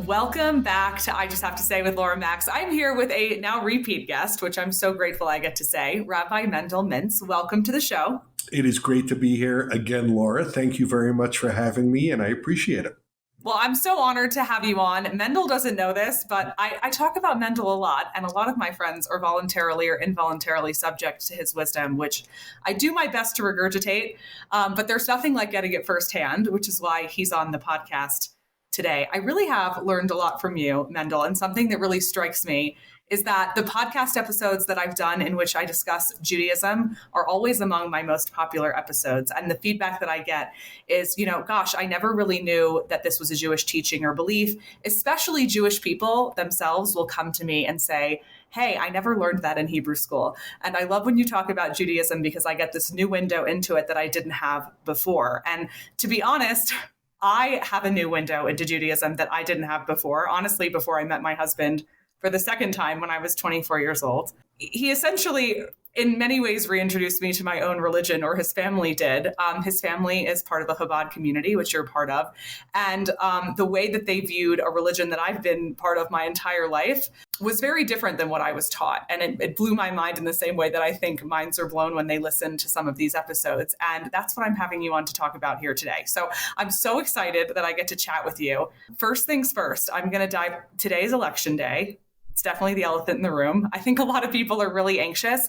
Welcome back to I Just Have to Say with Laura Max. I'm here with a now repeat guest, which I'm so grateful I get to say, Rabbi Mendel Mintz. Welcome to the show. It is great to be here again, Laura. Thank you very much for having me, and I appreciate it. Well, I'm so honored to have you on. Mendel doesn't know this, but I talk about Mendel a lot, and a lot of my friends are voluntarily or involuntarily subject to his wisdom, which I do my best to regurgitate. But there's nothing like getting it firsthand, which is why he's on the podcast today. I really have learned a lot from you, Mendel, and something that really strikes me is that the podcast episodes that I've done in which I discuss Judaism are always among my most popular episodes. And the feedback that I get is, gosh, I never really knew that this was a Jewish teaching or belief. Especially Jewish people themselves will come to me and say, hey, I never learned that in Hebrew school. And I love when you talk about Judaism because I get this new window into it that I didn't have before. And to be honest, I have a new window into Judaism that I didn't have before. Honestly, before I met my husband for the second time when I was 24 years old. He essentially, in many ways, reintroduced me to my own religion, or his family did. His family is part of the Chabad community, which you're part of. And the way that they viewed a religion that I've been part of my entire life was very different than what I was taught. And it blew my mind in the same way that I think minds are blown when they listen to some of these episodes. And that's what I'm having you on to talk about here today. So I'm so excited that I get to chat with you. First things first, I'm going to dive. Today's election day. It's definitely the elephant in the room. I think a lot of people are really anxious.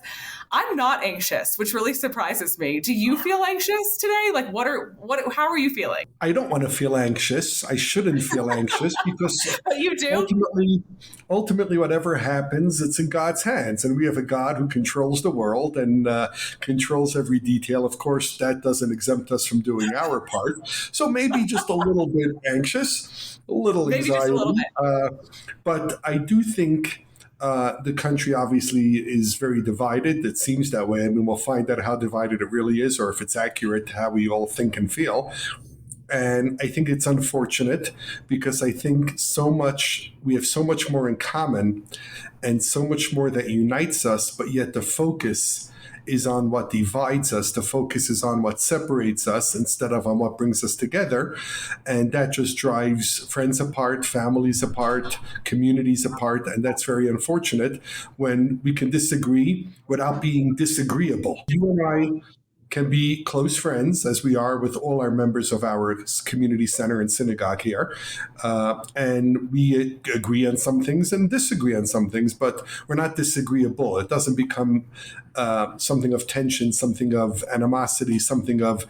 I'm not anxious, which really surprises me. Do you feel anxious today? Like, how are you feeling? I don't want to feel anxious. I shouldn't feel anxious because but you do? Ultimately, whatever happens, it's in God's hands. And we have a God who controls the world and controls every detail. Of course, that doesn't exempt us from doing our part. So maybe just a little bit anxious, a little maybe anxiety. Just a little bit. But I do think the country obviously is very divided. It seems that way. I mean, we'll find out how divided it really is, or if it's accurate to how we all think and feel. And I think it's unfortunate because I think we have so much more in common and so much more that unites us, but yet the focus is on what divides us. The focus is on what separates us instead of on what brings us together. And that just drives friends apart, families apart, communities apart. And that's very unfortunate when we can disagree without being disagreeable. You and I can be close friends, as we are with all our members of our community center and synagogue here. And we agree on some things and disagree on some things, but we're not disagreeable. It doesn't become something of tension, something of animosity, something of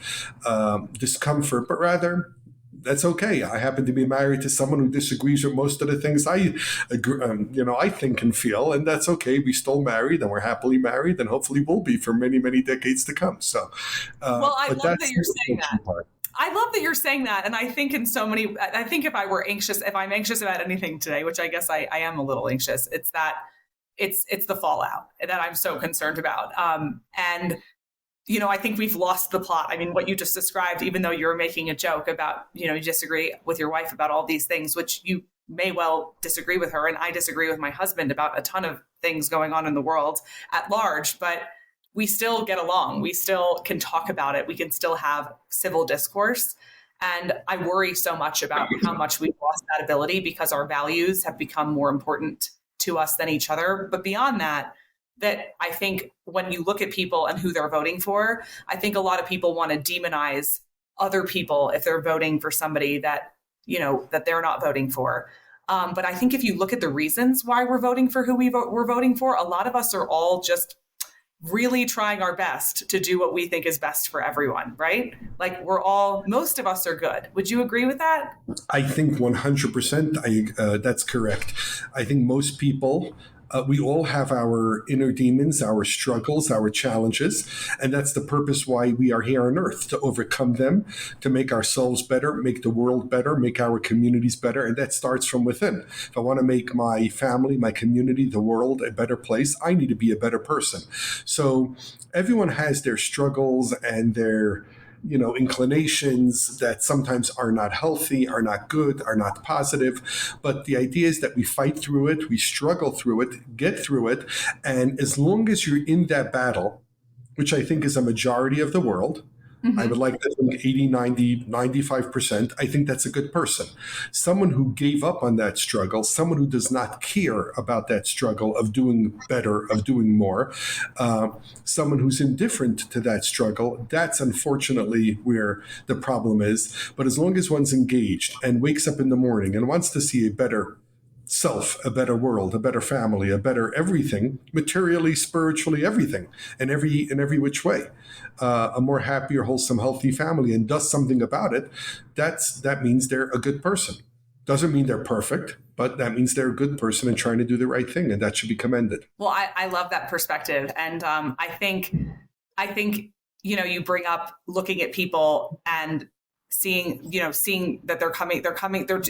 discomfort, but rather, that's okay. I happen to be married to someone who disagrees with most of the things I agree, I think and feel, and that's okay. We still married, and we're happily married, and hopefully will be for many, many decades to come. So, well, I love that you're saying that. I love that you're saying that, and I think I think if I'm anxious about anything today, which I guess I am a little anxious, it's that it's the fallout that I'm so concerned about, and. I think we've lost the plot. I mean, what you just described, even though you're making a joke about, you disagree with your wife about all these things, which you may well disagree with her. And I disagree with my husband about a ton of things going on in the world at large, but we still get along. We still can talk about it. We can still have civil discourse. And I worry so much about how much we've lost that ability because our values have become more important to us than each other. But beyond that I think when you look at people and who they're voting for, I think a lot of people want to demonize other people if they're voting for somebody that they're not voting for. But I think if you look at the reasons why we're voting for who we're voting for, a lot of us are all just really trying our best to do what we think is best for everyone, right? Like most of us are good. Would you agree with that? I think 100% that's correct. I think most people, we all have our inner demons, our struggles, our challenges, and that's the purpose why we are here on earth, to overcome them, to make ourselves better, make the world better, make our communities better, and that starts from within. If I want to make my family, my community, the world a better place, I need to be a better person. So everyone has their struggles and their inclinations that sometimes are not healthy, are not good, are not positive. But the idea is that we fight through it, we struggle through it, get through it. And as long as you're in that battle, which I think is a majority of the world, I would like to think 80, 90, 95%. I think that's a good person. Someone who gave up on that struggle, someone who does not care about that struggle of doing better, of doing more, someone who's indifferent to that struggle, that's unfortunately where the problem is. But as long as one's engaged and wakes up in the morning and wants to see a better self, a better world, a better family, a better everything, materially, spiritually, everything, in every which way, a more happier, wholesome, healthy family, and does something about it, that means they're a good person. Doesn't mean they're perfect, but that means they're a good person and trying to do the right thing, and that should be commended. Well, I love that perspective, and I think you bring up looking at people and seeing that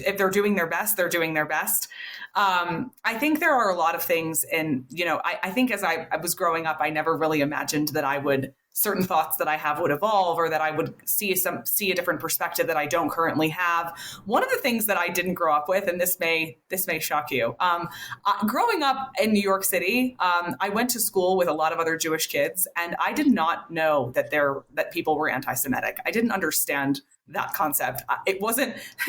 if they're doing their best, they're doing their best. I think there are a lot of things I think as I was growing up, I never really imagined that certain thoughts that I have would evolve, or that I would see a different perspective that I don't currently have. One of the things that I didn't grow up with, and this may shock you, growing up in New York City, I went to school with a lot of other Jewish kids, and I did not know that people were anti-Semitic. I didn't understand that concept. It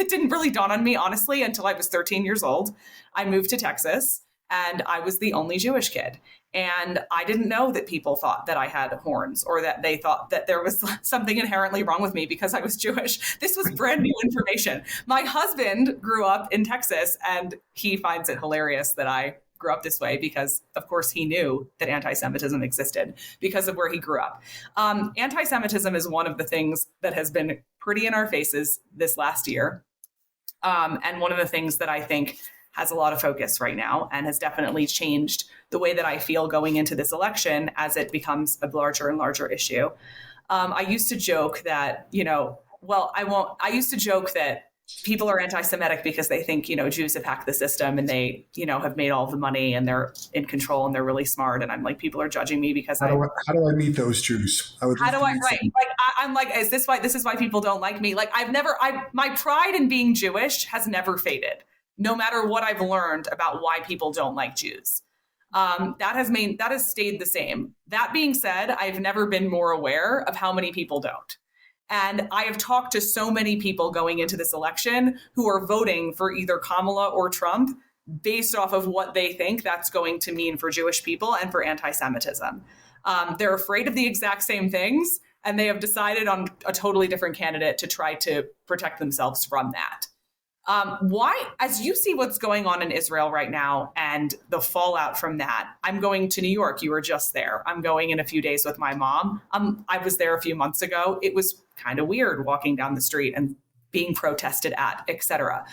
didn't really dawn on me, honestly, until I was 13 years old. I moved to Texas, and I was the only Jewish kid. And I didn't know that people thought that I had horns, or that they thought that there was something inherently wrong with me because I was Jewish. This was brand new information. My husband grew up in Texas, and he finds it hilarious that I grew up this way because, of course, he knew that anti-Semitism existed because of where he grew up. Anti-Semitism is one of the things that has been pretty in our faces this last year. And one of the things that I think has a lot of focus right now and has definitely changed the way that I feel going into this election as it becomes a larger and larger issue. I used to joke that, I used to joke that people are anti-Semitic because they think, Jews have hacked the system and they, have made all the money and they're in control and they're really smart. And I'm like, people are judging me because how do I meet those Jews? I'm like, is this why people don't like me? Like my pride in being Jewish has never faded, no matter what I've learned about why people don't like Jews. That has stayed the same. That being said, I've never been more aware of how many people don't. And I have talked to so many people going into this election who are voting for either Kamala or Trump based off of what they think that's going to mean for Jewish people and for anti-Semitism. They're afraid of the exact same things, and they have decided on a totally different candidate to try to protect themselves from that. Why, as you see what's going on in Israel right now and the fallout from that, I'm going to New York. You were just there. I'm going in a few days with my mom. I was there a few months ago. It was kind of weird walking down the street and being protested at, et cetera.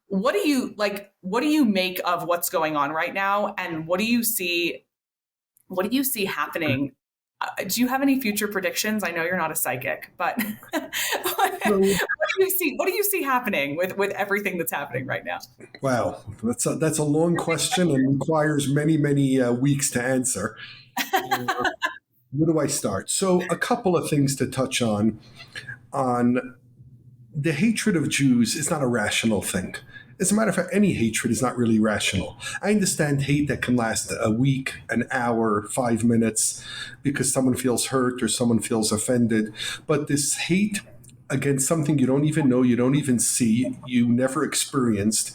What do you make of what's going on right now? And what do you see happening? Do you have any future predictions? I know you're not a psychic, but what do you see happening with everything that's happening right now? Wow, that's a long question and requires many, many weeks to answer. Where do I start? So a couple of things to touch on the hatred of Jews is not a rational thing. As a matter of fact, any hatred is not really rational. I understand hate that can last a week, an hour, 5 minutes, because someone feels hurt or someone feels offended. But this hate against something you don't even know, you don't even see, you never experienced,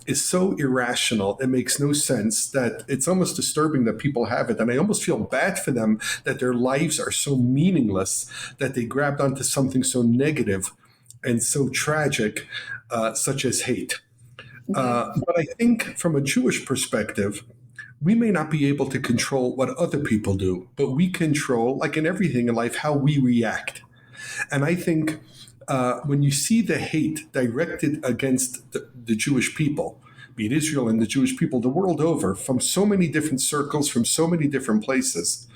is so irrational. It makes no sense that it's almost disturbing that people have it. And I almost feel bad for them that their lives are so meaningless that they grabbed onto something so negative and so tragic, such as hate. But I think from a Jewish perspective, we may not be able to control what other people do, but we control, like in everything in life, how we react. And I think when you see the hate directed against the Jewish people, be it Israel and the Jewish people the world over, from so many different circles, from so many different places,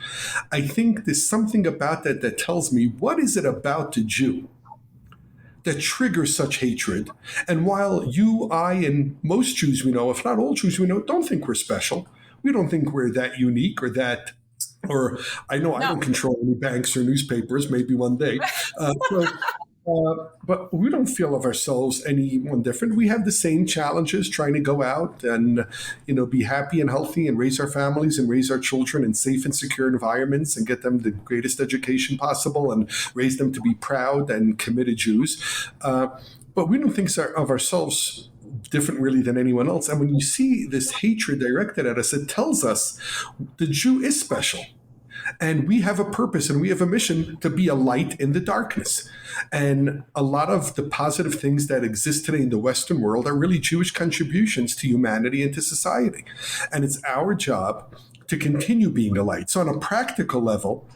I think there's something about that tells me, what is it about the Jew that triggers such hatred? And while you, I, and most Jews we know, if not all Jews we know, don't think we're special, we don't think we're that unique or that, or I know I don't control any banks or newspapers, maybe one day. But we don't feel of ourselves anyone different. We have the same challenges trying to go out and, be happy and healthy and raise our families and raise our children in safe and secure environments and get them the greatest education possible and raise them to be proud and committed Jews. But we don't think of ourselves different really than anyone else. And when you see this hatred directed at us, it tells us the Jew is special. And we have a purpose and we have a mission to be a light in the darkness. And a lot of the positive things that exist today in the Western world are really Jewish contributions to humanity and to society. And it's our job to continue being a light. So on a practical level,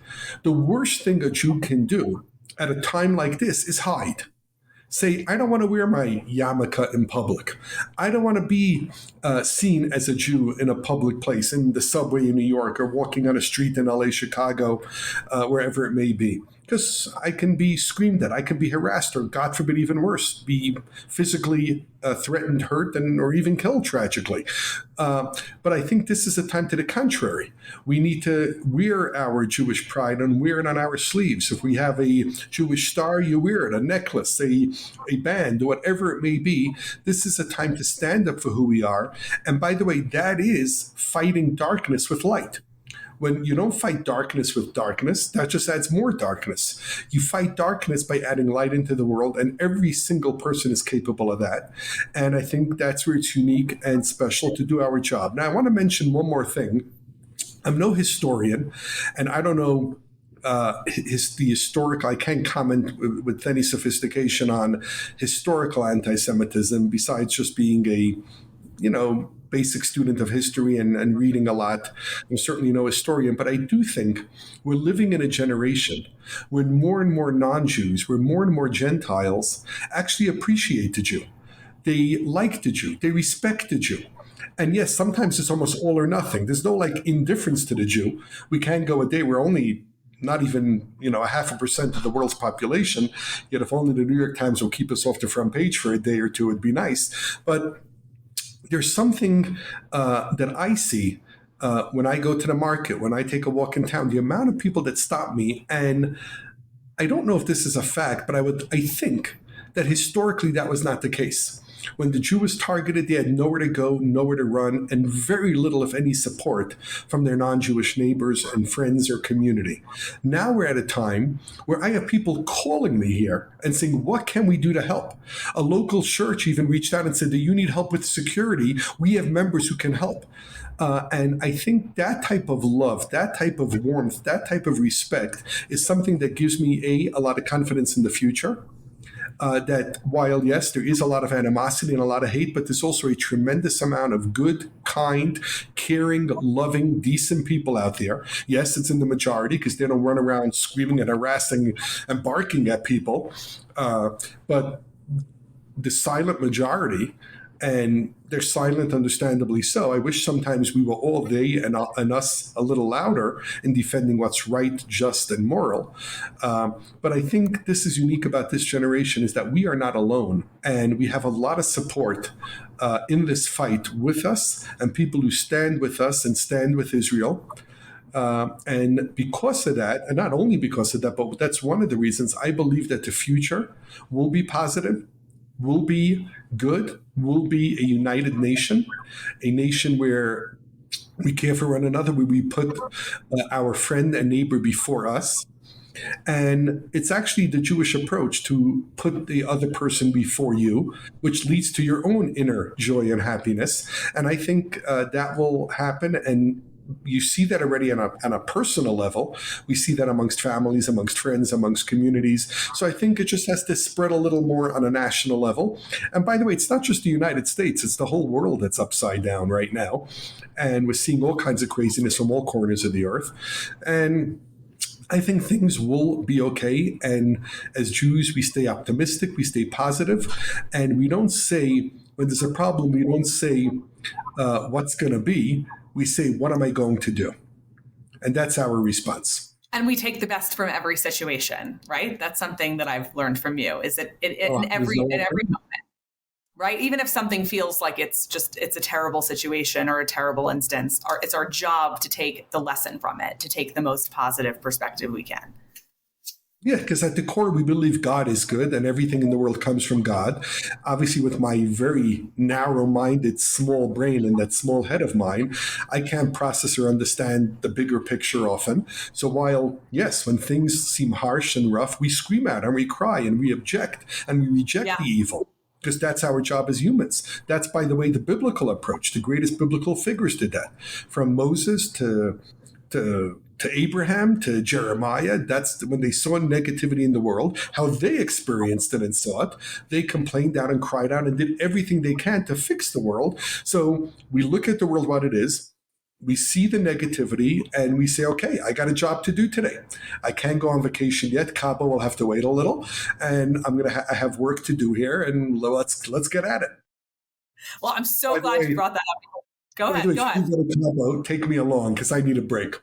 the worst thing a Jew can do at a time like this is hide. Say, I don't want to wear my yarmulke in public. I don't want to be seen as a Jew in a public place, in the subway in New York or walking on a street in LA, Chicago, wherever it may be. Because I can be screamed at, I can be harassed, or God forbid, even worse, be physically threatened, hurt, or even killed tragically. But I think this is a time to the contrary. We need to wear our Jewish pride and wear it on our sleeves. If we have a Jewish star, you wear it, a necklace, a band, whatever it may be. This is a time to stand up for who we are. And by the way, that is fighting darkness with light. When you don't fight darkness with darkness, that just adds more darkness. You fight darkness by adding light into the world, and every single person is capable of that. And I think that's where it's unique and special to do our job. Now, I want to mention one more thing. I'm no historian, and I don't know the historical. I can't comment with any sophistication on historical anti-Semitism besides just being a, basic student of history and reading a lot. I'm certainly no historian, but I do think we're living in a generation when more and more non-Jews, where more and more Gentiles actually appreciate the Jew. They like the Jew. They respect the Jew. And yes, sometimes it's almost all or nothing. There's no indifference to the Jew. We can't go a day where only not even, 0.5% of the world's population, yet if only the New York Times will keep us off the front page for a day or two, it'd be nice. But there's something that I see when I go to the market, when I take a walk in town, the amount of people that stop me, and I don't know if this is a fact, but I think that historically that was not the case. When the Jew was targeted, they had nowhere to go, nowhere to run, and very little, if any, support from their non-Jewish neighbors and friends or community. Now we're at a time where I have people calling me here and saying, what can we do to help? A local church even reached out and said, do you need help with security? We have members who can help. And I think that type of love, that type of warmth, that type of respect is something that gives me, a lot of confidence in the future. That while, yes, there is a lot of animosity and a lot of hate, but there's also a tremendous amount of good, kind, caring, loving, decent people out there. Yes, it's in the majority because they don't run around screaming and harassing and barking at people. But the silent majority, and they're silent, understandably so. I wish sometimes we were all they and us a little louder in defending what's right, just, and moral. But I think this is unique about this generation is that we are not alone. And we have a lot of support in this fight with us and people who stand with us and stand with Israel. And because of that, and not only because of that, but that's one of the reasons I believe that the future will be positive, will be good, will be a united nation, a nation where we care for one another, where we put our friend and neighbor before us. And it's actually the Jewish approach to put the other person before you, which leads to your own inner joy and happiness. And I think that will happen. And you see that already on a personal level. We see that amongst families, amongst friends, amongst communities. So I think it just has to spread a little more on a national level. And by the way, it's not just the United States, it's the whole world that's upside down right now. And we're seeing all kinds of craziness from all corners of the earth. And I think things will be okay. And as Jews, we stay optimistic, we stay positive, and we don't say, when there's a problem, we don't say what's going to be. We say, what am I going to do? And that's our response. And we take the best from every situation, right? That's something that I've learned from you, is that in every moment, right? Even if something feels like it's a terrible situation or a terrible instance, it's our job to take the lesson from it, to take the most positive perspective we can. Yeah, because at the core, we believe God is good and everything in the world comes from God. Obviously, with my very narrow minded, small brain and that small head of mine, I can't process or understand the bigger picture often. So, while, yes, when things seem harsh and rough, we scream out and we cry and we object and we reject Yeah. the evil. Because that's our job as humans. That's, by the way, the biblical approach. The greatest biblical figures did that, from Moses to Abraham, to Jeremiah. That's when they saw negativity in the world, how they experienced it and saw it. They complained out and cried out and did everything they can to fix the world. So we look at the world what it is. We see the negativity and we say, okay, I got a job to do today. I can't go on vacation yet. Cabo will have to wait a little, and I'm going to have work to do here, and let's get at it. Well, I'm so By the glad way, you brought that up. Go by the way, ahead. Go if you ahead. go to Cabo, take me along because I need a break.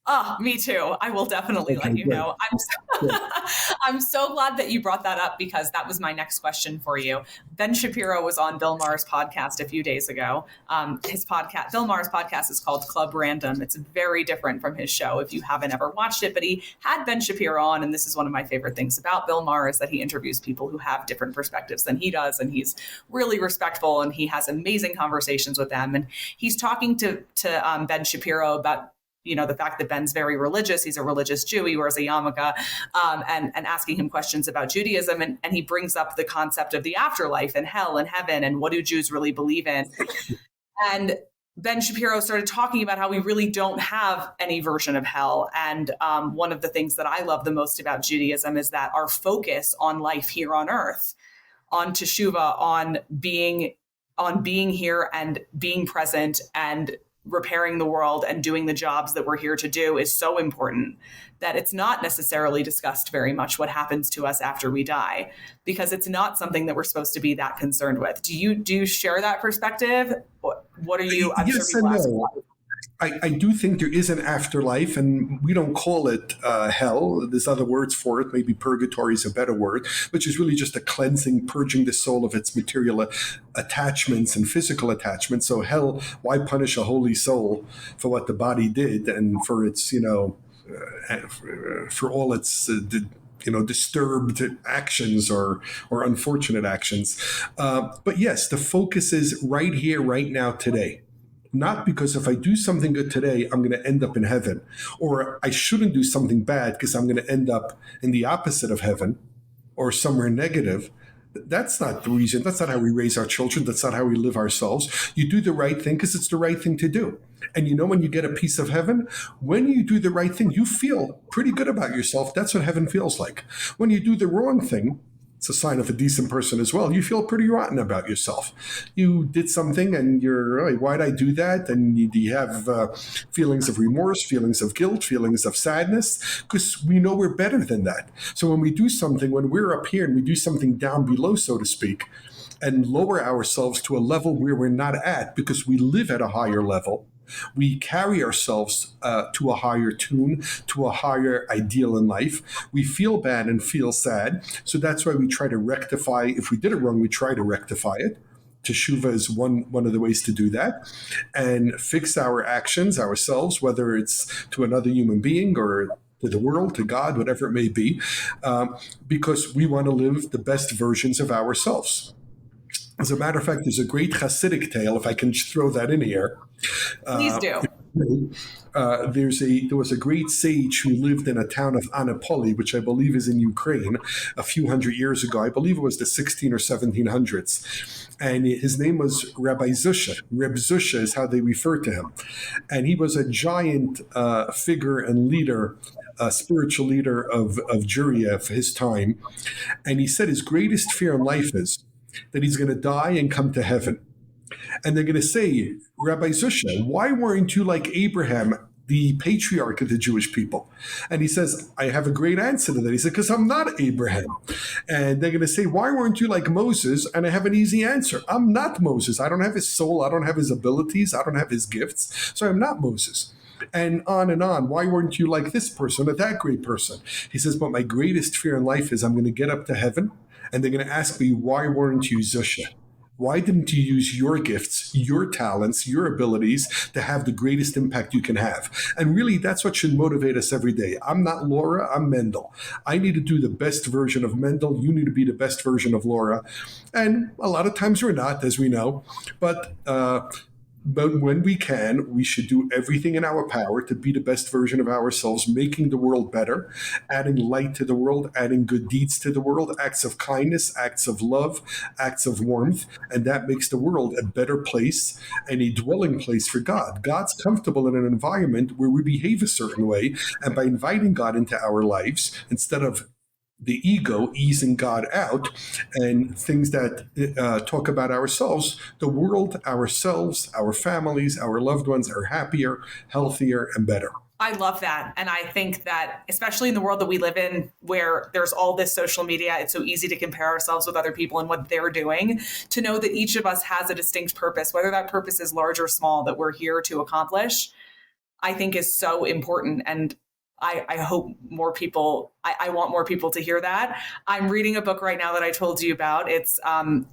Oh, me too. I will definitely Okay, let you great. know. I'm so glad that you brought that up, because that was my next question for you. Ben Shapiro was on Bill Maher's podcast a few days ago. Bill Maher's podcast is called Club Random. It's very different from his show if you haven't ever watched it, but he had Ben Shapiro on, and this is one of my favorite things about Bill Maher is that he interviews people who have different perspectives than he does, and he's really respectful, and he has amazing conversations with them. And he's talking to Ben Shapiro about the fact that Ben's very religious. He's a religious Jew. He wears a yarmulke, and asking him questions about Judaism. And he brings up the concept of the afterlife and hell and heaven and what do Jews really believe in. And Ben Shapiro started talking about how we really don't have any version of hell. And one of the things that I love the most about Judaism is that our focus on life here on earth, on teshuvah, on being here and being present and repairing the world and doing the jobs that we're here to do is so important that it's not necessarily discussed very much what happens to us after we die, because it's not something that we're supposed to be that concerned with. Do you share that perspective? What are you? I'm yes sure and people no. ask. I do think there is an afterlife, and we don't call it hell. There's other words for it. Maybe purgatory is a better word, which is really just a cleansing, purging the soul of its material attachments and physical attachments. So hell, why punish a holy soul for what the body did and for its, for all its disturbed actions or unfortunate actions. But yes, the focus is right here, right now, today. Not because if I do something good today, I'm going to end up in heaven, or I shouldn't do something bad because I'm going to end up in the opposite of heaven or somewhere negative. That's not the reason. That's not how we raise our children. That's not how we live ourselves. You do the right thing because it's the right thing to do. And when you get a piece of heaven, when you do the right thing, you feel pretty good about yourself. That's what heaven feels like. When you do the wrong thing, it's a sign of a decent person as well. You feel pretty rotten about yourself. You did something and you're, oh, why'd I do that? And you have feelings of remorse, feelings of guilt, feelings of sadness, because we know we're better than that. So when we do something, when we're up here and we do something down below, so to speak, and lower ourselves to a level where we're not at because we live at a higher level, we carry ourselves to a higher tune, to a higher ideal in life. We feel bad and feel sad. So that's why we try to rectify. If we did it wrong, we try to rectify it. Teshuvah is one of the ways to do that, and fix our actions ourselves, whether it's to another human being or to the world, to God, whatever it may be, because we want to live the best versions of ourselves. As a matter of fact, there's a great Hasidic tale, if I can throw that in here. Please do. There was a great sage who lived in a town of Anapoli, which I believe is in Ukraine, a few hundred years ago. I believe it was the 16 or 1700s. And his name was Rabbi Zusha. Reb Zusha is how they refer to him. And he was a giant figure and leader, a spiritual leader of Judea for his time. And he said his greatest fear in life is that he's going to die and come to heaven. And they're going to say, Rabbi Zusha, why weren't you like Abraham, the patriarch of the Jewish people? And he says, I have a great answer to that. He said, because I'm not Abraham. And they're going to say, why weren't you like Moses? And I have an easy answer. I'm not Moses. I don't have his soul. I don't have his abilities. I don't have his gifts. So I'm not Moses. And on. Why weren't you like this person or that great person? He says, but my greatest fear in life is I'm going to get up to heaven and they're going to ask me, why weren't you Zusha? Why didn't you use your gifts, your talents, your abilities to have the greatest impact you can have? And really, that's what should motivate us every day. I'm not Laura, I'm Mendel. I need to do the best version of Mendel. You need to be the best version of Laura. And a lot of times we're not, as we know. But when we can, we should do everything in our power to be the best version of ourselves, making the world better, adding light to the world, adding good deeds to the world, acts of kindness, acts of love, acts of warmth. And that makes the world a better place and a dwelling place for God. God's comfortable in an environment where we behave a certain way. And by inviting God into our lives, instead of the ego easing God out and things that talk about ourselves, the world, ourselves, our families, our loved ones are happier, healthier, and better. I love that. And I think that, especially in the world that we live in, where there's all this social media, it's so easy to compare ourselves with other people and what they're doing, to know that each of us has a distinct purpose, whether that purpose is large or small, that we're here to accomplish, I think is so important. And I hope more people, I want more people to hear that. I'm reading a book right now that I told you about. It's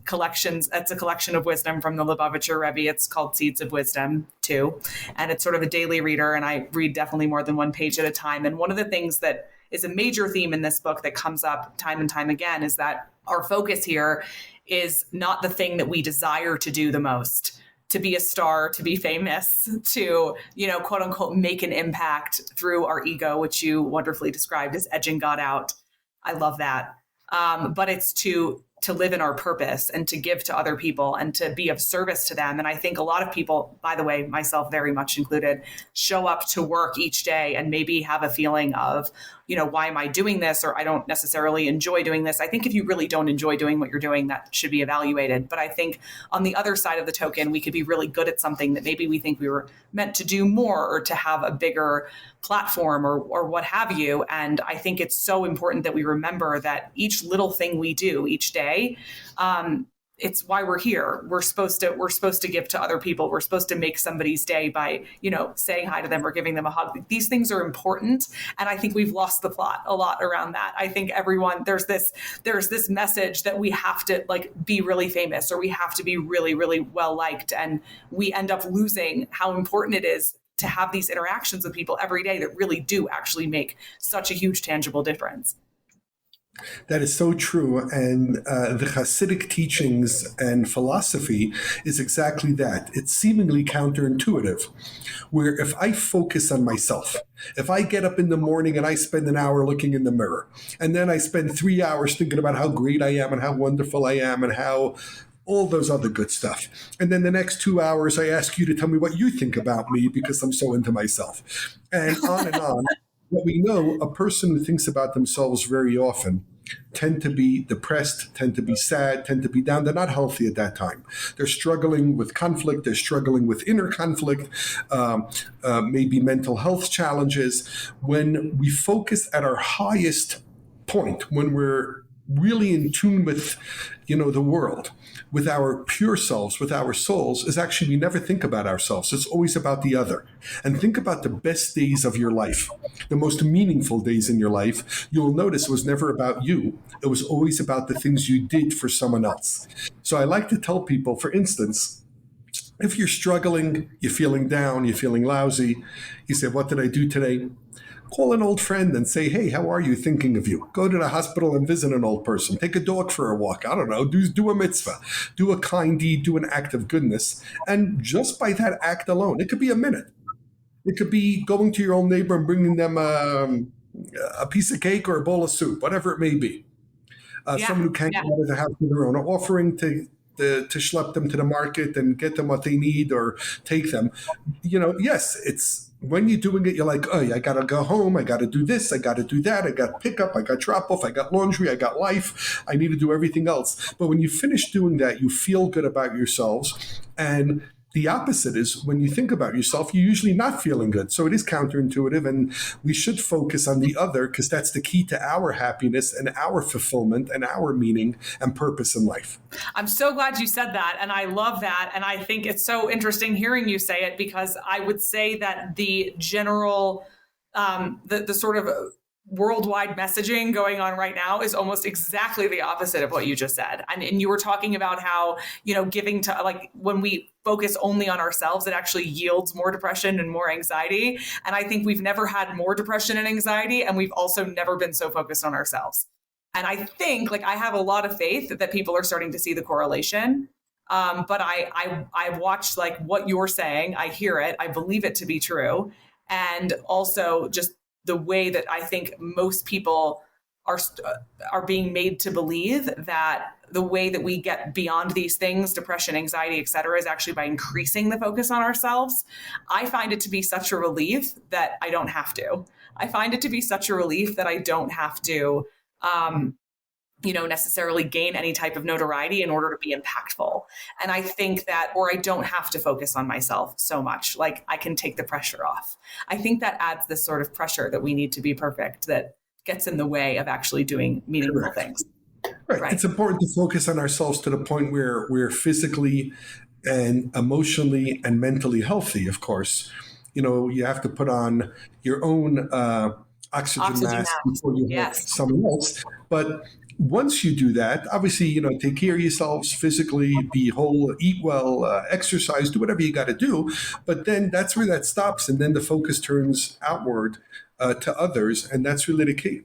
collections. It's a collection of wisdom from the Lubavitcher Rebbe. It's called Seeds of Wisdom too. And it's sort of a daily reader. And I read definitely more than one page at a time. And one of the things that is a major theme in this book that comes up time and time again is that our focus here is not the thing that we desire to do the most, to be a star, to be famous, to, quote unquote, make an impact through our ego, which you wonderfully described as edging God out. I love that. But it's to live in our purpose and to give to other people and to be of service to them. And I think a lot of people, by the way, myself very much included, show up to work each day and maybe have a feeling of, why am I doing this? Or I don't necessarily enjoy doing this. I think if you really don't enjoy doing what you're doing, that should be evaluated. But I think on the other side of the token, we could be really good at something that maybe we think we were meant to do more or to have a bigger platform or what have you. And I think it's so important that we remember that each little thing we do each day, it's why we're here. We're supposed to give to other people. We're supposed to make somebody's day by, saying hi to them or giving them a hug. These things are important. And I think we've lost the plot a lot around that. I think there's this message that we have to be really famous or we have to be really, really well liked. And we end up losing how important it is to have these interactions with people every day that really do actually make such a huge tangible difference. That is so true. And the Hasidic teachings and philosophy is exactly that. It's seemingly counterintuitive, where if I focus on myself, if I get up in the morning and I spend an hour looking in the mirror, and then I spend 3 hours thinking about how great I am and how wonderful I am and how all those other good stuff. And then the next 2 hours, I ask you to tell me what you think about me because I'm so into myself. And on and on. What we know, a person who thinks about themselves very often tend to be depressed, tend to be sad, tend to be down. They're not healthy at that time. They're struggling with conflict. They're struggling with inner conflict, maybe mental health challenges. When we focus at our highest point, when we're really in tune with, the world, with our pure selves, with our souls, is actually we never think about ourselves. It's always about the other. And think about the best days of your life, the most meaningful days in your life. You'll notice it was never about you. It was always about the things you did for someone else. So I like to tell people, for instance, if you're struggling, you're feeling down, you're feeling lousy, you say, what did I do today? Call an old friend and say, hey, how are you? Thinking of you. Go to the hospital and visit an old person. Take a dog for a walk. I don't know. Do a mitzvah. Do a kind deed. Do an act of goodness. And just by that act alone, it could be a minute. It could be going to your old neighbor and bringing them a piece of cake or a bowl of soup, whatever it may be. Someone who can't get out of the house on their own, or offering to schlep them to the market and get them what they need or take them. Yes, it's when you're doing it, you're like, oh, I got to go home. I got to do this. I got to do that. I got pickup. I got drop off. I got laundry. I got life. I need to do everything else. But when you finish doing that, you feel good about yourselves. And the opposite is when you think about yourself, you're usually not feeling good. So it is counterintuitive, and we should focus on the other because that's the key to our happiness and our fulfillment and our meaning and purpose in life. I'm so glad you said that. And I love that. And I think it's so interesting hearing you say it, because I would say that the general, the sort of worldwide messaging going on right now is almost exactly the opposite of what you just said. And you were talking about how, giving to, like, when we focus only on ourselves, it actually yields more depression and more anxiety. And I think we've never had more depression and anxiety, and we've also never been so focused on ourselves. And I think, like, I have a lot of faith that people are starting to see the correlation. But I watched, like, what you're saying. I hear it. I believe it to be true. And also just the way that I think most people are being made to believe that the way that we get beyond these things, depression, anxiety, et cetera, is actually by increasing the focus on ourselves. I find it to be such a relief that I don't have to. I find it to be such a relief that I don't have to, necessarily gain any type of notoriety in order to be impactful. And I think that, or I don't have to focus on myself so much, like I can take the pressure off. I think that adds this sort of pressure that we need to be perfect that gets in the way of actually doing meaningful things. Right. It's important to focus on ourselves to the point where we're physically and emotionally and mentally healthy, of course. You have to put on your own oxygen mask before you help someone else. But once you do that, obviously, take care of yourselves physically, be whole, eat well, exercise, do whatever you got to do. But then that's where that stops. And then the focus turns outward to others. And that's really the key.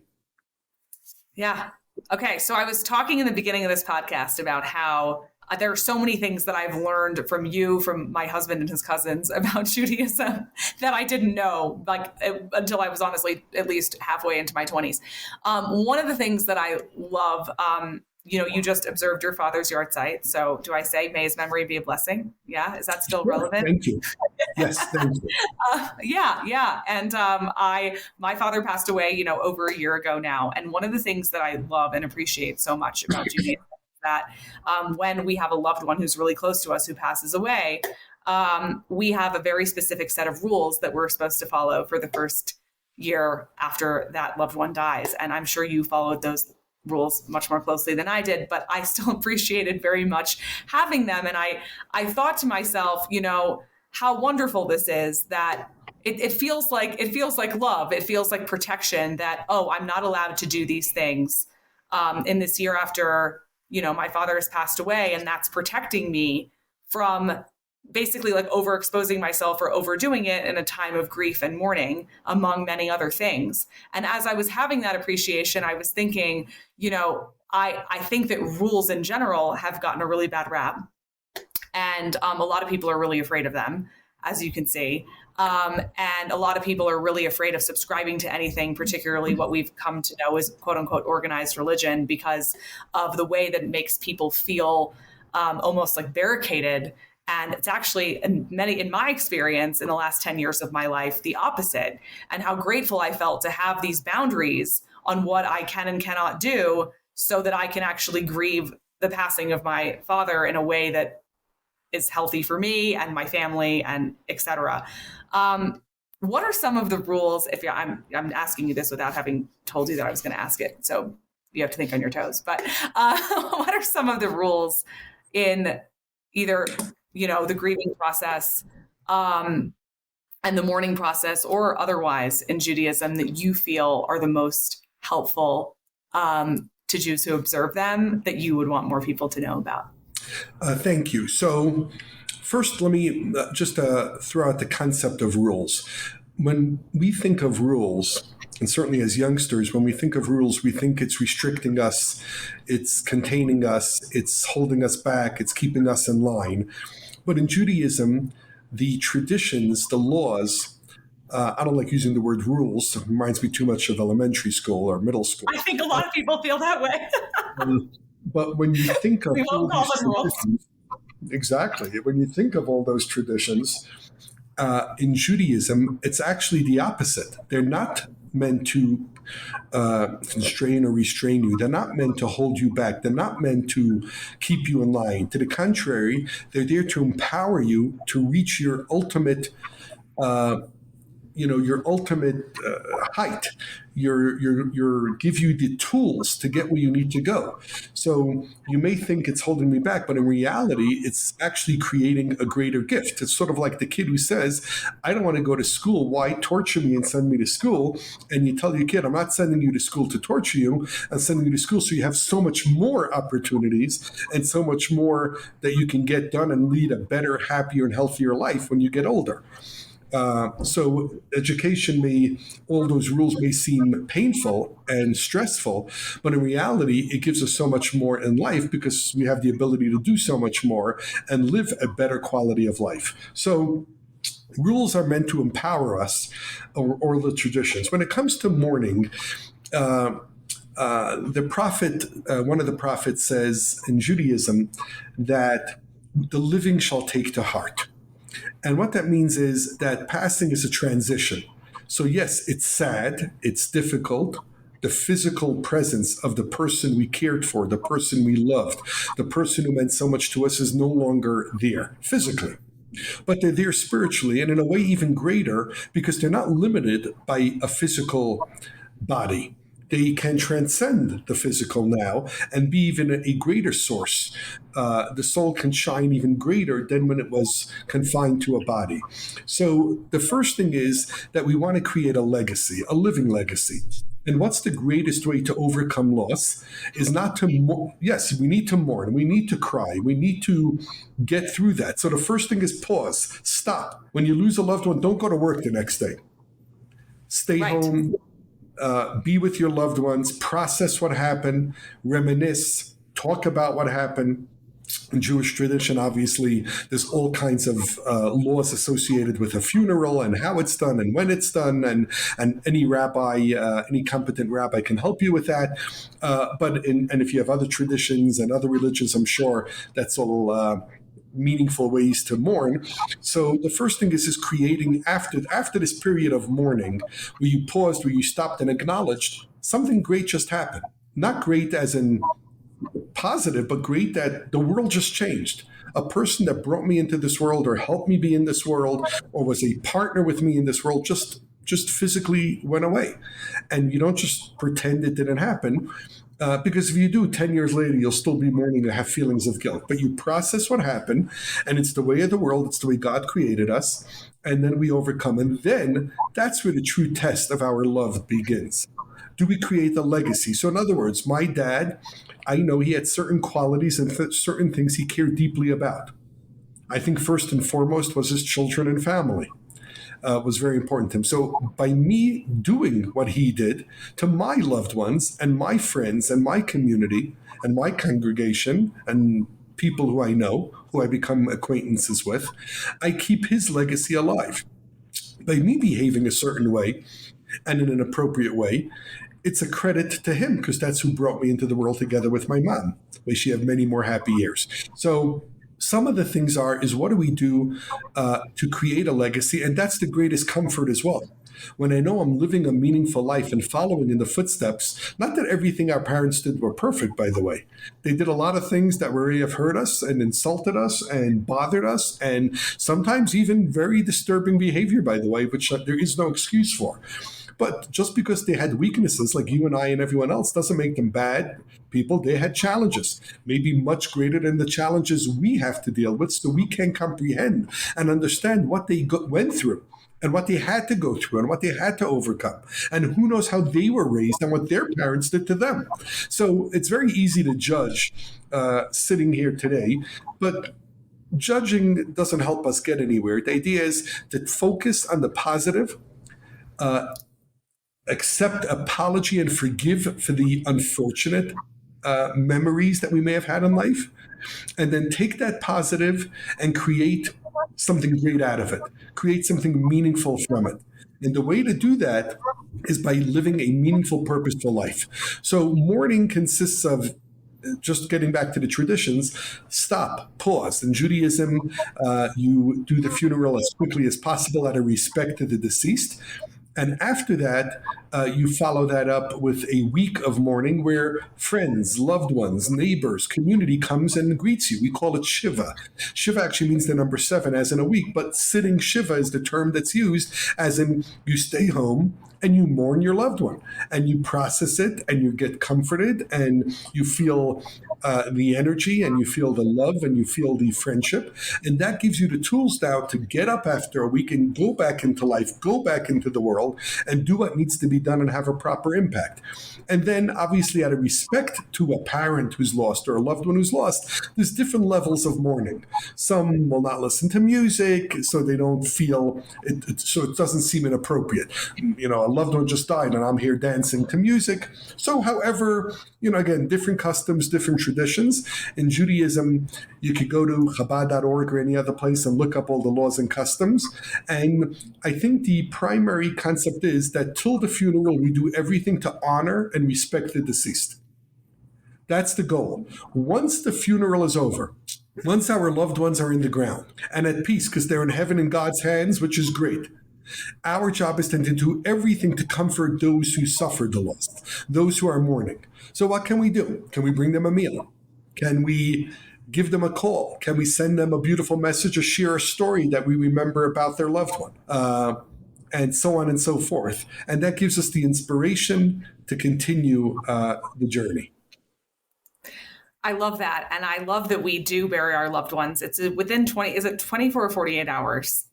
Yeah. Okay. So I was talking in the beginning of this podcast about how there are so many things that I've learned from you, from my husband and his cousins about Judaism that I didn't know, until I was honestly at least halfway into my 20s. One of the things that I love, you just observed your father's yard site. So do I say, may his memory be a blessing? Yeah. Is that still relevant? Thank you. Yes, thank you. Yeah. And my father passed away, over a year ago now. And one of the things that I love and appreciate so much about Judaism that when we have a loved one who's really close to us who passes away, we have a very specific set of rules that we're supposed to follow for the first year after that loved one dies. And I'm sure you followed those rules much more closely than I did, but I still appreciated very much having them. And I thought to myself, how wonderful this is that it feels like love. It feels like protection that, I'm not allowed to do these things in this year after my father has passed away, and that's protecting me from basically like overexposing myself or overdoing it in a time of grief and mourning, among many other things. And as I was having that appreciation, I was thinking, I think that rules in general have gotten a really bad rap. And a lot of people are really afraid of them, as you can see. And a lot of people are really afraid of subscribing to anything, particularly what we've come to know as quote unquote organized religion, because of the way that it makes people feel almost like barricaded. And it's actually, in my experience in the last 10 years of my life, the opposite. And how grateful I felt to have these boundaries on what I can and cannot do so that I can actually grieve the passing of my father in a way that is healthy for me and my family and et cetera. What are some of the rules? I'm asking you this without having told you that I was going to ask it, so you have to think on your toes. But what are some of the rules in either the grieving process and the mourning process, or otherwise in Judaism, that you feel are the most helpful to Jews who observe them, that you would want more people to know about? Thank you. So first, let me just throw out the concept of rules. When we think of rules, and certainly as youngsters, when we think of rules, we think it's restricting us, it's containing us, it's holding us back, it's keeping us in line. But in Judaism, the traditions, the laws, I don't like using the word rules. It reminds me too much of elementary school or middle school. I think a lot of people feel that way. But when you think of we won't call them rules. Exactly. When you think of all those traditions, in Judaism, it's actually the opposite. They're not meant to constrain or restrain you. They're not meant to hold you back. They're not meant to keep you in line. To the contrary, they're there to empower you to reach your ultimate your ultimate height, your give you the tools to get where you need to go. So you may think it's holding me back, but in reality, it's actually creating a greater gift. It's sort of like the kid who says, I don't want to go to school. Why torture me and send me to school? And you tell your kid, I'm not sending you to school to torture you. I'm sending you to school so you have so much more opportunities and so much more that you can get done and lead a better, happier, and healthier life when you get older. So education all those rules may seem painful and stressful, but in reality, it gives us so much more in life because we have the ability to do so much more and live a better quality of life. So rules are meant to empower us, or the traditions. When it comes to mourning, the prophet, one of the prophets says in Judaism that the living shall take to heart. And what that means is that passing is a transition. So yes, it's sad, it's difficult. The physical presence of the person we cared for, the person we loved, the person who meant so much to us is no longer there physically. But they're there spiritually, and in a way even greater, because they're not limited by a physical body. They can transcend the physical now and be even a greater source. The soul can shine even greater than when it was confined to a body. So the first thing is that we want to create a legacy, a living legacy. And what's the greatest way to overcome loss is not to, yes, we need to mourn, we need to cry, we need to get through that. So the first thing is pause, stop. When you lose a loved one, don't go to work the next day. Stay home. Be with your loved ones, process what happened, reminisce, talk about what happened. In Jewish tradition, obviously, there's all kinds of laws associated with a funeral and how it's done and when it's done, and any rabbi, any competent rabbi can help you with that. And if you have other traditions and other religions, I'm sure that's all meaningful ways to mourn. So the first thing is creating after this period of mourning, where you paused, where you stopped and acknowledged something great just happened. Not great as in positive, but great that the world just changed. A person that brought me into this world or helped me be in this world or was a partner with me in this world just physically went away. And you don't just pretend it didn't happen. Because if you do, 10 years later, you'll still be mourning and have feelings of guilt. But you process what happened, and it's the way of the world. It's the way God created us. And then we overcome. And then that's where the true test of our love begins. Do we create a legacy? So in other words, my dad, I know he had certain qualities and certain things he cared deeply about. I think first and foremost was his children and family. Was very important to him. So by me doing what he did to my loved ones and my friends and my community and my congregation and people who I know, who I become acquaintances with, I keep his legacy alive. By me behaving a certain way and in an appropriate way, it's a credit to him because that's who brought me into the world together with my mom. May she have many more happy years. So some of the things is what do we do to create a legacy? And that's the greatest comfort as well. When I know I'm living a meaningful life and following in the footsteps, not that everything our parents did were perfect, by the way. They did a lot of things that really have hurt us and insulted us and bothered us, and sometimes even very disturbing behavior, by the way, which there is no excuse for. But just because they had weaknesses like you and I and everyone else doesn't make them bad people. They had challenges, maybe much greater than the challenges we have to deal with, so we can comprehend and understand what they went through and what they had to go through and what they had to overcome. And who knows how they were raised and what their parents did to them. So it's very easy to judge sitting here today, but judging doesn't help us get anywhere. The idea is to focus on the positive, accept apology and forgive for the unfortunate memories that we may have had in life, and then take that positive and create something great out of it, create something meaningful from it. And the way to do that is by living a meaningful, purposeful life. So mourning consists of, just getting back to the traditions, stop, pause. In Judaism, you do the funeral as quickly as possible out of respect to the deceased. And after that, you follow that up with a week of mourning where friends, loved ones, neighbors, community comes and greets you. We call it Shiva. Shiva actually means the number 7, as in a week, but sitting Shiva is the term that's used, as in you stay home and you mourn your loved one and you process it and you get comforted and you feel the energy and you feel the love and you feel the friendship. And that gives you the tools now to get up after a week and go back into life, go back into the world and do what needs to be done and have a proper impact. And then obviously out of respect to a parent who's lost or a loved one who's lost, there's different levels of mourning. Some will not listen to music, so they don't feel it, so it doesn't seem inappropriate. You know, a loved one just died and I'm here dancing to music. So however, you know, again, different customs, different traditions. In Judaism, you could go to Chabad.org or any other place and look up all the laws and customs. And I think the primary concept is that till the funeral, we do everything to honor and respect the deceased. That's the goal. Once the funeral is over, once our loved ones are in the ground and at peace because they're in heaven in God's hands, which is great, our job is to do everything to comfort those who suffered the loss, those who are mourning. So what can we do? Can we bring them a meal? Can we give them a call? Can we send them a beautiful message or share a story that we remember about their loved one? And so on and so forth. And that gives us the inspiration to continue the journey. I love that. And I love that we do bury our loved ones. It's within 24 or 48 hours?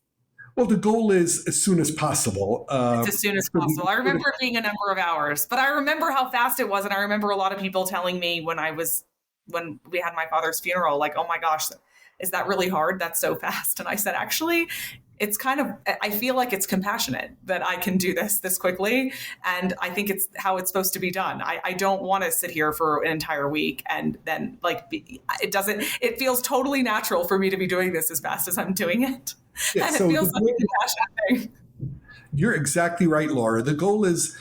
Well, the goal is as soon as possible. It's as soon as possible. I remember it being a number of hours, but I remember how fast it was. And I remember a lot of people telling me when we had my father's funeral, like, oh my gosh, is that really hard? That's so fast. And I said, actually, it's kind of, I feel like it's compassionate that I can do this quickly. And I think it's how it's supposed to be done. I don't want to sit here for an entire week and then it feels totally natural for me to be doing this as fast as I'm doing it. Yeah, and it feels like a compassionate thing. You're exactly right, Laura. The goal is,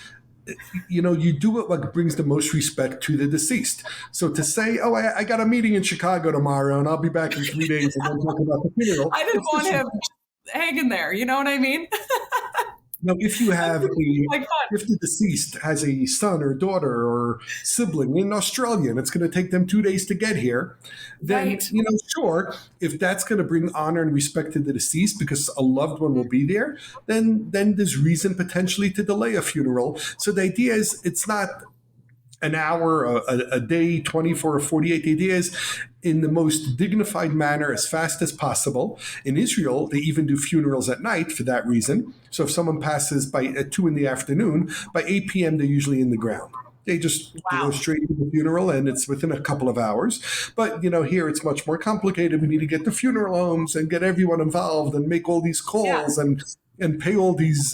you know, you do it what brings the most respect to the deceased. So to say, oh, I got a meeting in Chicago tomorrow and I'll be back in 3 days and we'll talk about the funeral. I didn't want him hanging there. You know what I mean? Now, if you have if the deceased has a son or daughter or sibling in Australia and it's going to take them 2 days to get here, then, right, you know, sure, if that's going to bring honor and respect to the deceased because a loved one will be there, then there's reason potentially to delay a funeral. So the idea is it's not an hour, a day, 24 or 48. The idea is in the most dignified manner as fast as possible. In Israel, they even do funerals at night for that reason. So if someone passes at 2 in the afternoon, by 8 p.m., they're usually in the ground. They just go straight to the funeral and it's within a couple of hours. But, you know, here it's much more complicated. We need to get the funeral homes and get everyone involved and make all these calls and pay all these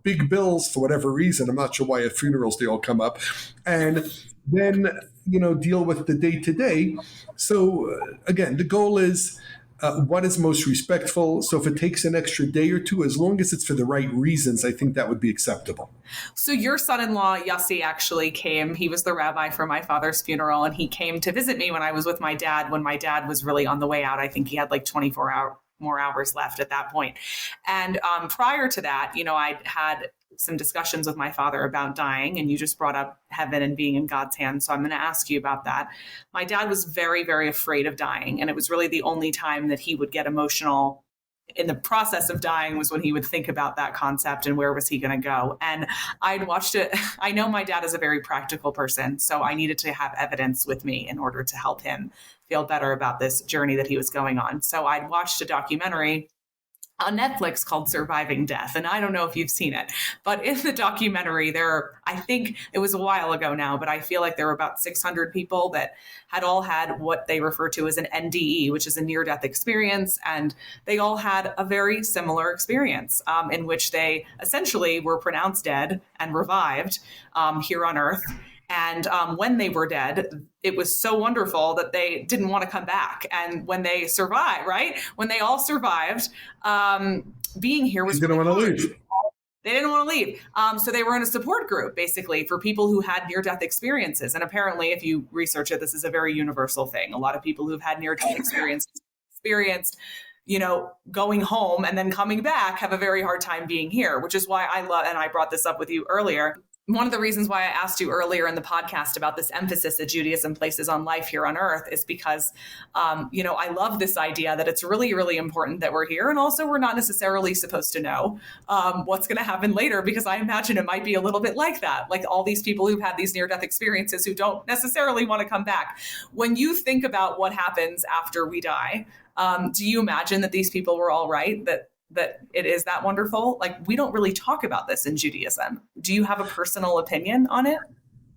big bills for whatever reason. I'm not sure why at funerals they all come up. And then, you know, deal with the day-to-day. So, again, the goal is what is most respectful. So if it takes an extra day or two, as long as it's for the right reasons, I think that would be acceptable. So your son-in-law, Yossi, actually came. He was the rabbi for my father's funeral, and he came to visit me when I was with my dad, when my dad was really on the way out. I think he had like 24 more hours left at that point. And prior to that, you know, I'd had some discussions with my father about dying, and you just brought up heaven and being in God's hands. So I'm going to ask you about that. My dad was very, very afraid of dying. And it was really the only time that he would get emotional in the process of dying was when he would think about that concept and where was he going to go. And I'd watched it. I know my dad is a very practical person, so I needed to have evidence with me in order to help him feel better about this journey that he was going on. So I'd watched a documentary on Netflix called Surviving Death. And I don't know if you've seen it, but in the documentary I think it was a while ago now, but I feel like there were about 600 people that had all had what they refer to as an NDE, which is a near-death experience. And they all had a very similar experience in which they essentially were pronounced dead and revived here on Earth. And when they were dead, it was so wonderful that they didn't want to come back. And when they survived, right? When they all survived, being here was they didn't want to leave. They didn't want to leave. So they were in a support group, basically, for people who had near-death experiences. And apparently, if you research it, this is a very universal thing. A lot of people who've had near-death experiences experienced going home and then coming back have a very hard time being here, which is why I love, and I brought this up with you earlier. One of the reasons why I asked you earlier in the podcast about this emphasis that Judaism places on life here on earth is because, I love this idea that it's really, really important that we're here. And also we're not necessarily supposed to know what's going to happen later, because I imagine it might be a little bit like that, like all these people who've had these near-death experiences who don't necessarily want to come back. When you think about what happens after we die, do you imagine that these people were all right, that it is that wonderful? Like, we don't really talk about this in Judaism. Do you have a personal opinion on it?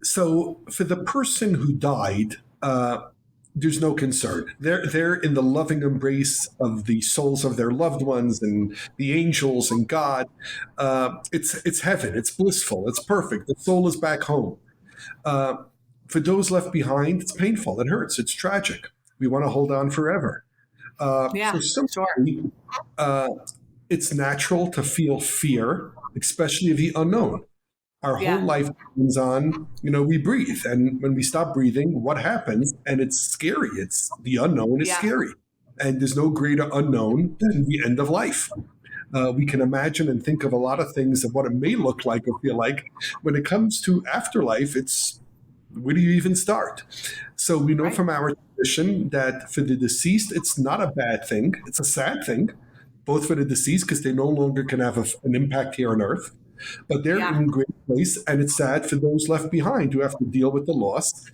So for the person who died, there's no concern. They're in the loving embrace of the souls of their loved ones and the angels and God. It's heaven. It's blissful. It's perfect. The soul is back home. For those left behind, it's painful. It hurts. It's tragic. We want to hold on forever. For somebody, it's natural to feel fear, especially of the unknown. Our whole life depends on, we breathe. And when we stop breathing, what happens? And it's scary. It's the unknown is scary. And there's no greater unknown than the end of life. We can imagine and think of a lot of things of what it may look like or feel like. When it comes to afterlife, it's where do you even start? So we know from our tradition that for the deceased, it's not a bad thing. It's a sad thing, both for the deceased because they no longer can have an impact here on earth, but they're in a great place. And it's sad for those left behind who have to deal with the loss.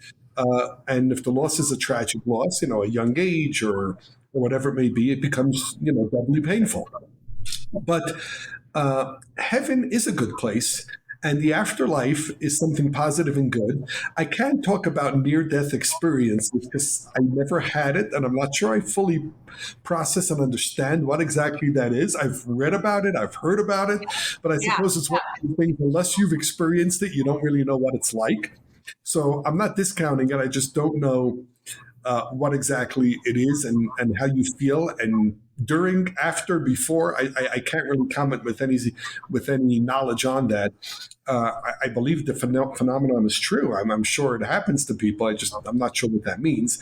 And if the loss is a tragic loss, a young age or whatever it may be, it becomes, doubly painful. But heaven is a good place. And the afterlife is something positive and good. I can't talk about near-death experiences because I never had it, and I'm not sure I fully process and understand what exactly that is. I've read about it, I've heard about it, but I suppose it's one of the things, unless you've experienced it, you don't really know what it's like. So I'm not discounting it. I just don't know what exactly it is and how you feel. And during, after, before, I can't really comment with any knowledge on that. I believe the phenomenon is true. I'm sure it happens to people. I'm not sure what that means.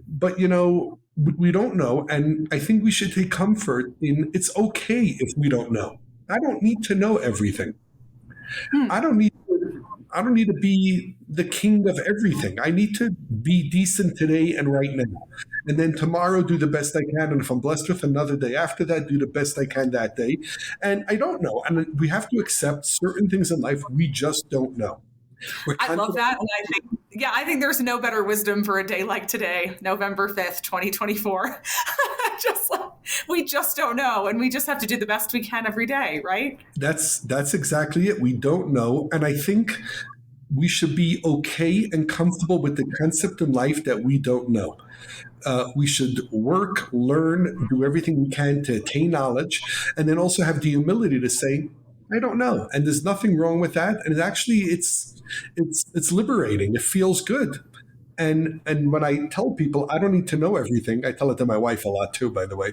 But we don't know, and I think we should take comfort in it's okay if we don't know. I don't need to know everything. I don't need to be the king of everything. I need to be decent today and right now. And then tomorrow, do the best I can. And if I'm blessed with another day after that, do the best I can that day. And I don't know. And we have to accept certain things in life we just don't know. I love that. And I think there's no better wisdom for a day like today, November 5th, 2024. We just don't know. And we just have to do the best we can every day, right? That's exactly it. We don't know. And I think we should be okay and comfortable with the concept in life that we don't know. We should work, learn, do everything we can to attain knowledge, and then also have the humility to say, I don't know. And there's nothing wrong with that. And it's liberating. It feels good. And when I tell people I don't need to know everything, I tell it to my wife a lot too, by the way.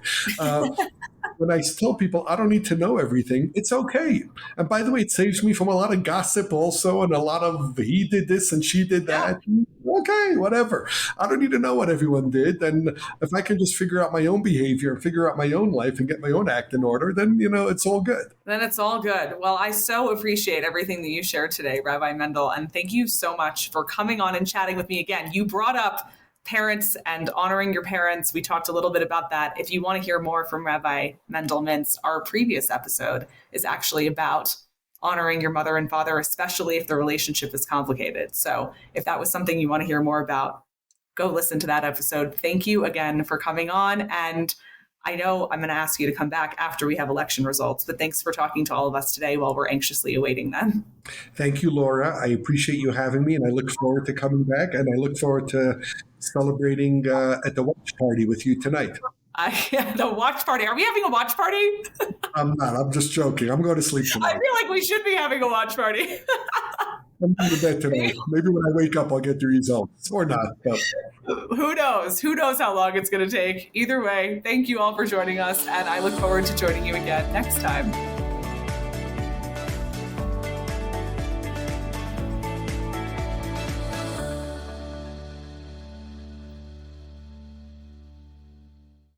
When I tell people I don't need to know everything, it's okay. And by the way, it saves me from a lot of gossip also, and a lot of he did this and she did that. Okay, whatever. I don't need to know what everyone did. And if I can just figure out my own behavior and figure out my own life and get my own act in order, then, it's all good. Then it's all good. Well, I so appreciate everything that you shared today, Rabbi Mendel. And thank you so much for coming on and chatting with me again. You brought up parents and honoring your parents. We talked a little bit about that. If you want to hear more from Rabbi Mendel Mintz, our previous episode is actually about honoring your mother and father, especially if the relationship is complicated. So if that was something you want to hear more about, go listen to that episode. Thank you again for coming on. And I know I'm going to ask you to come back after we have election results, but thanks for talking to all of us today while we're anxiously awaiting them. Thank you, Laura. I appreciate you having me, and I look forward to coming back, and I look forward to celebrating at the watch party with you tonight. The watch party. Are we having a watch party? I'm not. I'm just joking. I'm going to sleep tonight. I feel like we should be having a watch party. I'm going to bed tonight. Maybe when I wake up, I'll get the results or not. But who knows? Who knows how long it's going to take? Either way, thank you all for joining us, and I look forward to joining you again next time.